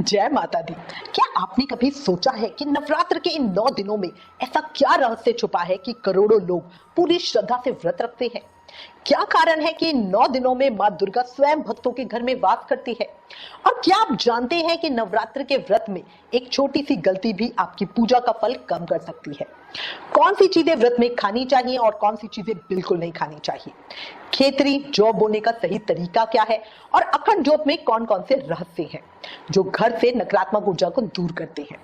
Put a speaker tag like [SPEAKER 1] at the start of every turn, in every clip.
[SPEAKER 1] जय माता दी। क्या आपने कभी सोचा है कि नवरात्र के इन 9 दिनों में ऐसा क्या रहस्य छुपा है कि करोड़ों लोग पूरी श्रद्धा से व्रत रखते हैं? क्या कारण है कि इन 9 दिनों में मां दुर्गा स्वयं भक्तों के घर में वास करती है? और क्या आप जानते हैं कि नवरात्र के व्रत में एक छोटी सी गलती भी आपकी पूजा का फल कम कर सकती है? कौन सी चीजें व्रत में खानी चाहिए और कौन सी चीजें बिल्कुल नहीं खानी चाहिए? खेतरी जौ बोने का सही तरीका क्या है? और अखंड ज्योत में कौन कौन से रहस्य हैं जो घर से नकारात्मक ऊर्जा को दूर करते हैं?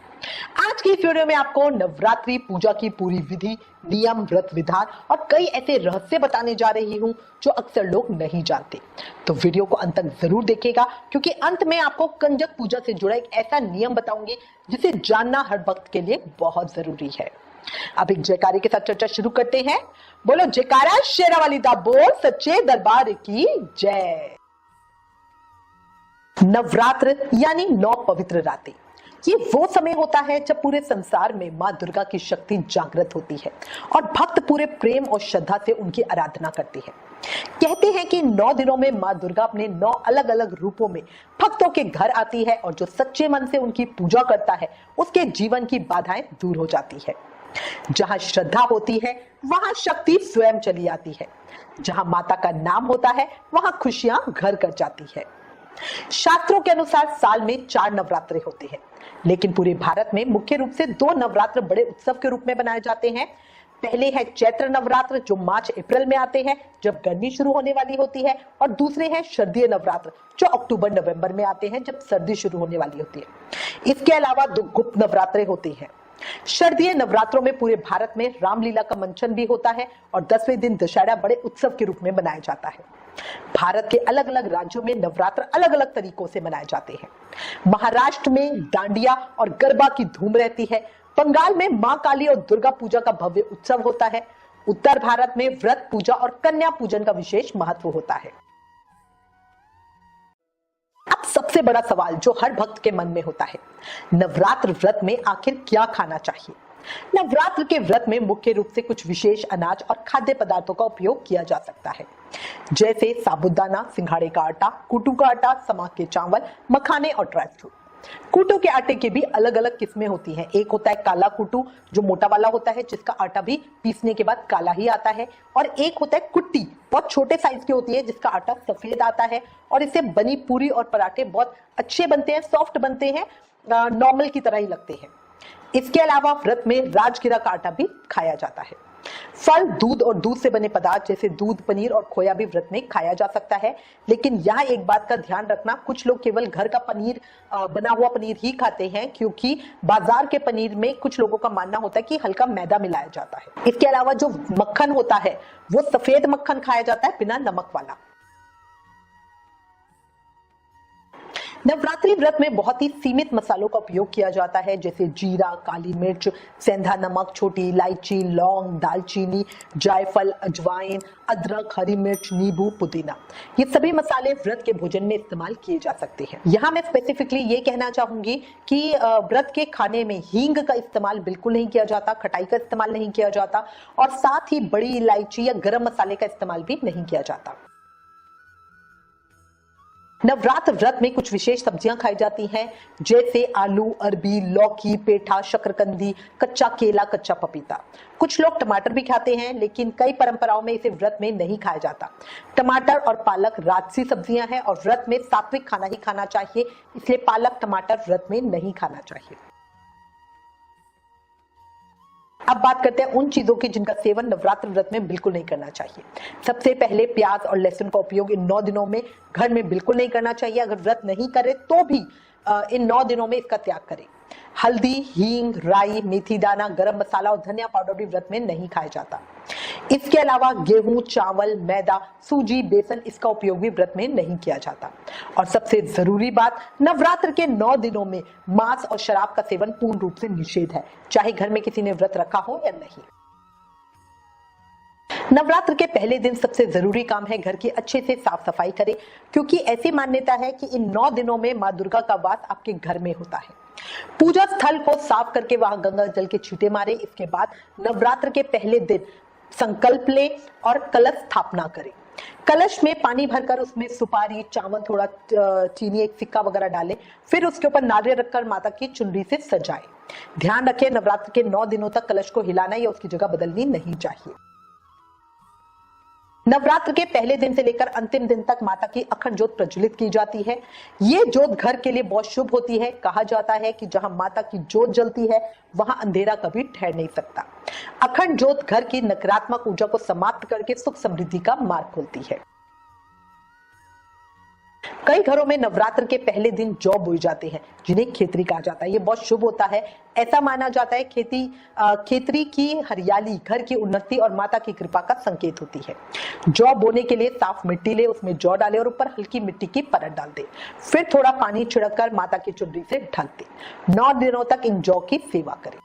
[SPEAKER 1] आज की इस वीडियो में आपको नवरात्रि पूजा की पूरी विधि, नियम, व्रत विधान और कई ऐसे रहस्य बताने जा रही हूं जो अक्सर लोग नहीं जानते। तो वीडियो को अंत तक जरूर देखिएगा, क्योंकि अंत में आपको कंजक पूजा से जुड़ा एक ऐसा नियम बताऊंगी जिसे जानना हर वक्त के लिए बहुत जरूरी है। अब एक जयकारे के साथ चर्चा शुरू करते हैं। बोलो जयकारा शेरा वाली दा बोल, सच्चे दरबार की जय। नवरात्र यानी 9 पवित्र रातें, ये वो समय होता है जब पूरे संसार में मां दुर्गा की शक्ति जागृत होती है और भक्त पूरे प्रेम और श्रद्धा से उनकी आराधना करते हैं। कहते हैं कि 9 दिनों में मां दुर्गा अपने 9 अलग अलग रूपों में भक्तों के घर आती है और जो सच्चे मन से उनकी पूजा करता है उसके जीवन की बाधाएं दूर हो जाती है। जहां श्रद्धा होती है वहां शक्ति स्वयं चली आती है। जहां माता का नाम होता है वहां खुशियां घर कर जाती है। शास्त्रों के अनुसार साल में 4 नवरात्रे होते हैं, लेकिन पूरे भारत में मुख्य रूप से 2 नवरात्र बड़े उत्सव के रूप में बनाए जाते हैं। पहले है चैत्र नवरात्र जो मार्च अप्रैल में आते हैं जब गर्मी शुरू होने वाली होती है, और दूसरे हैं शारदीय नवरात्र जो अक्टूबर नवंबर में आते हैं जब सर्दी शुरू होने वाली होती है। इसके अलावा 2 गुप्त नवरात्रे होते हैं। शारदीय नवरात्रों में पूरे भारत में रामलीला का मंचन भी होता है और 10वें दिन दशहरा बड़े उत्सव के रूप में मनाया जाता है। भारत के अलग अलग राज्यों में नवरात्र अलग अलग तरीकों से मनाए जाते हैं। महाराष्ट्र में डांडिया और गरबा की धूम रहती है। बंगाल में मां काली और दुर्गा पूजा का भव्य उत्सव होता है। उत्तर भारत में व्रत पूजा और कन्या पूजन का विशेष महत्व होता है। अब सबसे बड़ा सवाल जो हर भक्त के मन में होता है, नवरात्र व्रत में आखिर क्या खाना चाहिए? नवरात्र के व्रत में मुख्य रूप से कुछ विशेष अनाज और खाद्य पदार्थों का उपयोग किया जा सकता है, जैसे साबूदाना, सिंघाड़े का आटा, कूटू का आटा, समा के चावल, मखाने और ड्राई फ्रूट। कूटू के आटे की भी अलग अलग किस्में होती हैं। एक होता है काला कूटू जो मोटा वाला होता है, जिसका आटा भी पीसने के बाद काला ही आता है, और एक होता है कुट्टी, बहुत छोटे साइज की होती है जिसका आटा सफेद आता है, और इससे बनी पूरी और पराठे बहुत अच्छे बनते हैं, सॉफ्ट बनते हैं, नॉर्मल की तरह ही लगते हैं। इसके अलावा व्रत में राजगिरा का आटा भी खाया जाता है। फल, दूध और दूध से बने पदार्थ जैसे दूध, पनीर और खोया भी व्रत में खाया जा सकता है। लेकिन यहाँ एक बात का ध्यान रखना, कुछ लोग केवल घर का पनीर, बना हुआ पनीर ही खाते हैं, क्योंकि बाजार के पनीर में कुछ लोगों का मानना होता है कि हल्का मैदा मिलाया जाता है। इसके अलावा जो मक्खन होता है वो सफेद मक्खन खाया जाता है, बिना नमक वाला। नवरात्रि व्रत में बहुत ही सीमित मसालों का उपयोग किया जाता है, जैसे जीरा, काली मिर्च, सेंधा नमक, छोटी इलायची, लौंग, दालचीनी, जायफल, अजवाइन, अदरक, हरी मिर्च, नींबू, पुदीना। ये सभी मसाले व्रत के भोजन में इस्तेमाल किए जा सकते हैं। यहाँ मैं स्पेसिफिकली ये कहना चाहूंगी कि व्रत के खाने में हींग का इस्तेमाल बिल्कुल नहीं किया जाता, खटाई का इस्तेमाल नहीं किया जाता, और साथ ही बड़ी इलायची या गरम मसाले का इस्तेमाल भी नहीं किया जाता। नवरात्र व्रत में कुछ विशेष सब्जियां खाई जाती हैं, जैसे आलू, अरबी, लौकी, पेठा, शकरकंदी, कच्चा केला, कच्चा पपीता। कुछ लोग टमाटर भी खाते हैं, लेकिन कई परंपराओं में इसे व्रत में नहीं खाया जाता। टमाटर और पालक राजसी सब्जियां हैं और व्रत में सात्विक खाना ही खाना चाहिए, इसलिए पालक, टमाटर व्रत में नहीं खाना चाहिए। अब बात करते हैं उन चीजों की जिनका सेवन नवरात्र व्रत में बिल्कुल नहीं करना चाहिए। सबसे पहले प्याज और लहसुन का उपयोग इन 9 दिनों में घर में बिल्कुल नहीं करना चाहिए। अगर व्रत नहीं करे तो भी इन 9 दिनों में इसका त्याग करें। हल्दी, हींग, राई, मेथी दाना, गरम मसाला और धनिया पाउडर भी व्रत में नहीं खाया जाता। इसके अलावा गेहूं, चावल, मैदा, सूजी, बेसन, इसका उपयोग भी व्रत में नहीं किया जाता। और सबसे जरूरी बात, नवरात्र के 9 दिनों में मांस और शराब का सेवन पूर्ण रूप से निषेध है, चाहे घर में किसी ने व्रत रखा हो या नहीं। नवरात्र के पहले दिन सबसे जरूरी काम है घर की अच्छे से साफ सफाई करें, क्योंकि ऐसी मान्यता है कि इन 9 दिनों में मां दुर्गा का वास आपके घर में होता है। पूजा स्थल को साफ करके वहां गंगा जल के छींटे मारे। इसके बाद नवरात्र के पहले दिन संकल्प ले और कलश स्थापना करें। कलश में पानी भरकर उसमें सुपारी, चावल, थोड़ा चीनी, एक सिक्का वगैरह डालें। फिर उसके ऊपर नारियल रखकर माता की चुनरी से सजाएं। ध्यान रखें, नवरात्र के 9 दिनों तक कलश को हिलाना या उसकी जगह बदलनी नहीं चाहिए। नवरात्र के पहले दिन से लेकर अंतिम दिन तक माता की अखंड ज्योत प्रज्वलित की जाती है। ये ज्योत घर के लिए बहुत शुभ होती है। कहा जाता है कि जहां माता की ज्योत जलती है वहां अंधेरा कभी ठहर नहीं सकता। अखंड ज्योत घर की नकारात्मक ऊर्जा को समाप्त करके सुख समृद्धि का मार्ग खोलती है। कई घरों में नवरात्र के पहले दिन जौ बोई जाते हैं, जिन्हें खेतरी कहा जाता है। ये बहुत शुभ होता है। ऐसा माना जाता है खेतरी की हरियाली घर की उन्नति और माता की कृपा का संकेत होती है। जौ बोने के लिए साफ मिट्टी ले, उसमें जौ डाले और ऊपर हल्की मिट्टी की परत डाल दे। फिर थोड़ा पानी छिड़ककर माता की चुनरी से ढक दे। 9 दिनों तक इन जौ की सेवा करें।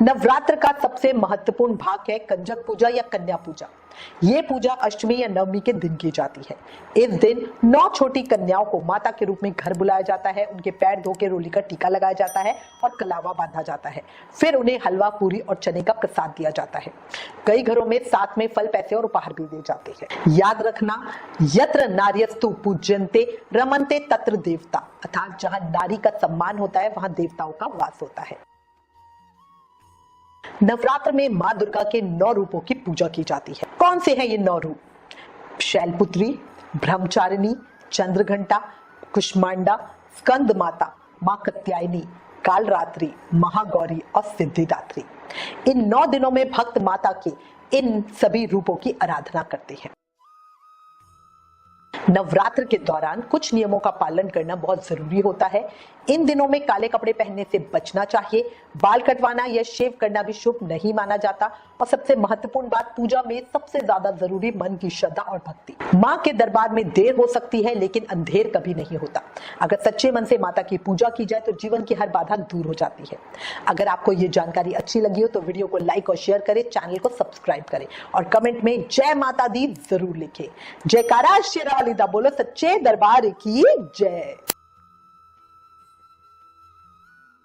[SPEAKER 1] नवरात्र का सबसे महत्वपूर्ण भाग है कंजक पूजा या कन्या पूजा। ये पूजा अष्टमी या नवमी के दिन की जाती है। इस दिन 9 छोटी कन्याओं को माता के रूप में घर बुलाया जाता है। उनके पैर धो के रोली का टीका लगाया जाता है और कलावा बांधा जाता है। फिर उन्हें हलवा, पूरी और चने का प्रसाद दिया जाता है। कई घरों में साथ में फल, पैसे और उपहार भी दिए जाते हैं। याद रखना, यत्र नार्यस्तु पूज्यन्ते रमन्ते तत्र देवता, अर्थात जहां नारी का सम्मान होता है वहां देवताओं का वास होता है। नवरात्र में मां दुर्गा के 9 रूपों की पूजा की जाती है। कौन से हैं ये 9 रूप? शैलपुत्री, ब्रह्मचारिणी, चंद्रघंटा, कुष्मांडा, स्कंद माता, मां कात्यायनी, कालरात्रि, महागौरी और सिद्धिदात्री। इन 9 दिनों में भक्त माता के इन सभी रूपों की आराधना करते हैं। नवरात्र के दौरान कुछ नियमों का पालन करना बहुत जरूरी होता है। इन दिनों में काले कपड़े पहनने से बचना चाहिए। बाल कटवाना या शेव करना भी शुभ नहीं माना जाता। और सबसे महत्वपूर्ण बात, पूजा में सबसे ज्यादा जरूरी मन की श्रद्धा और भक्ति। मां के दरबार में देर हो सकती है लेकिन अंधेर कभी नहीं होता। अगर सच्चे मन से माता की पूजा की जाए तो जीवन की हर बाधा दूर हो जाती है। अगर आपको ये जानकारी अच्छी लगी हो तो वीडियो को लाइक और शेयर करें, चैनल को सब्सक्राइब करें और कमेंट में जय माता दी जरूर लिखें। जयकारा शेरावाली दा बोलो, सच्चे दरबार की जय।